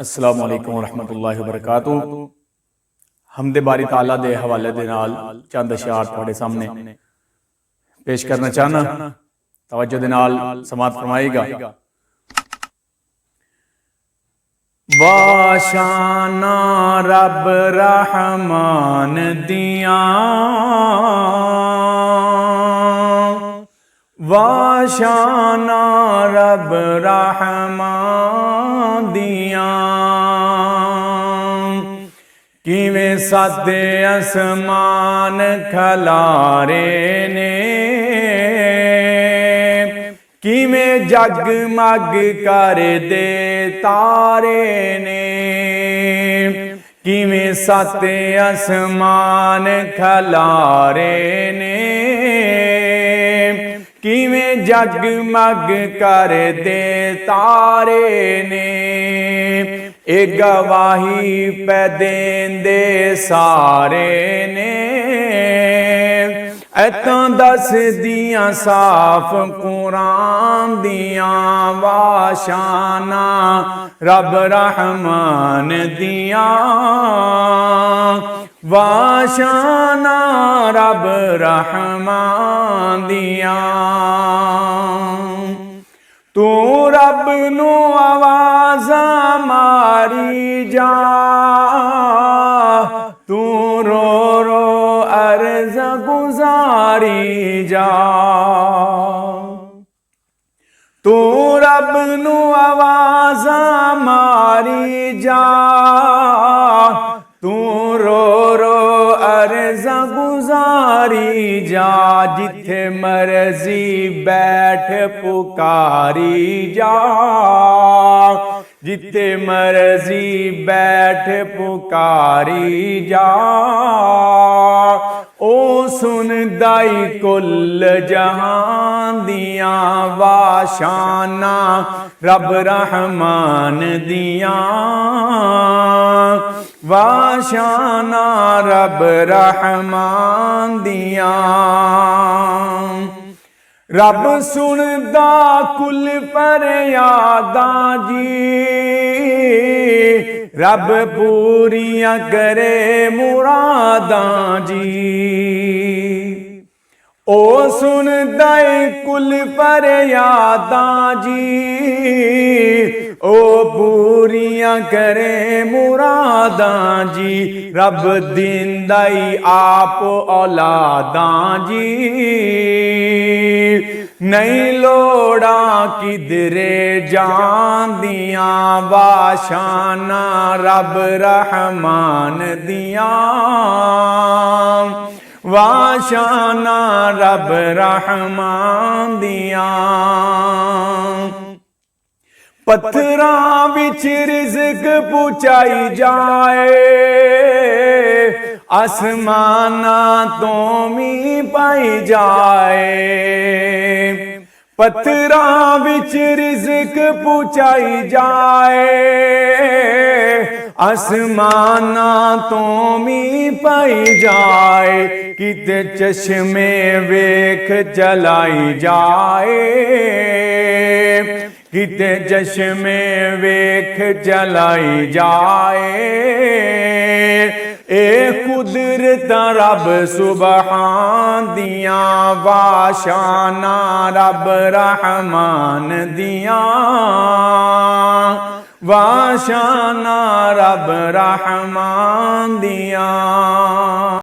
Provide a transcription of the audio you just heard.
अस्सलामु अलैकुम रहमतुल्लाहि व बरकातुहू। हमदे बारी ताला दे हवाले दे नाल चंद अशआर तुहाडे सामने पेश करना चाहना, तवज्जो दे नाल समाअत फरमाएगा। वाशाना रब रहमान दिया, वाशाना रब रहमान दिया। किवें सत आसमान खलारे ने, किवें जगमग कर दे तारे ने। किवें सत आसमान खलारे ने, किवें जगमग कर दे तारे ने। ए गवाही पै देंदे सारे ने, ऐतां दस दियां साफ कुरान दियां। वाशाना रब रहमान दियां, वाशाना रब रहमान दियां। तू रब नू आवाज़ा मारी जा, तू रो रो अर्ज़ गुजारी जा। तू रब नू आवाज़ा मारी जा, तू रो रो अर्ज़ गुजारी जा। जिथे मर्जी बैठ पुकारी जा, जिथे मर्जी बैठ पुकारी जा। ओ सुन दाई कुल जहान दियां। वाशाना रब रहमान दियां, वाशाना रब रहमान दियां। रब सुनदा कुल फरियादां जी, रब पूरियां करे मुरादां जी। ओ सुनदा कुल फरियादां जी, ओ पूरियां करे मुरादां जी। रब दिंदा आप औलादां जी, नहीं लोड़ा किधरे जान दियां। वाशाना रब रहमान दियां, वाशाना रब रहमान दियां। पत्थरां विच रिज़्क पुचाई जाए, आसमाना तो मी पाई जाए। पत्थरां विच रिज़्क पुचाई जाए, आसमाना तो मी पाई जाए। किते चश्मे वेख जलाई जाए, किते चश्मे वेख जलाई जाए। ए कुदरत रब सुबहान दियां। वाशाना रब रहमान दियां, वाशाना रब रहमान दियां।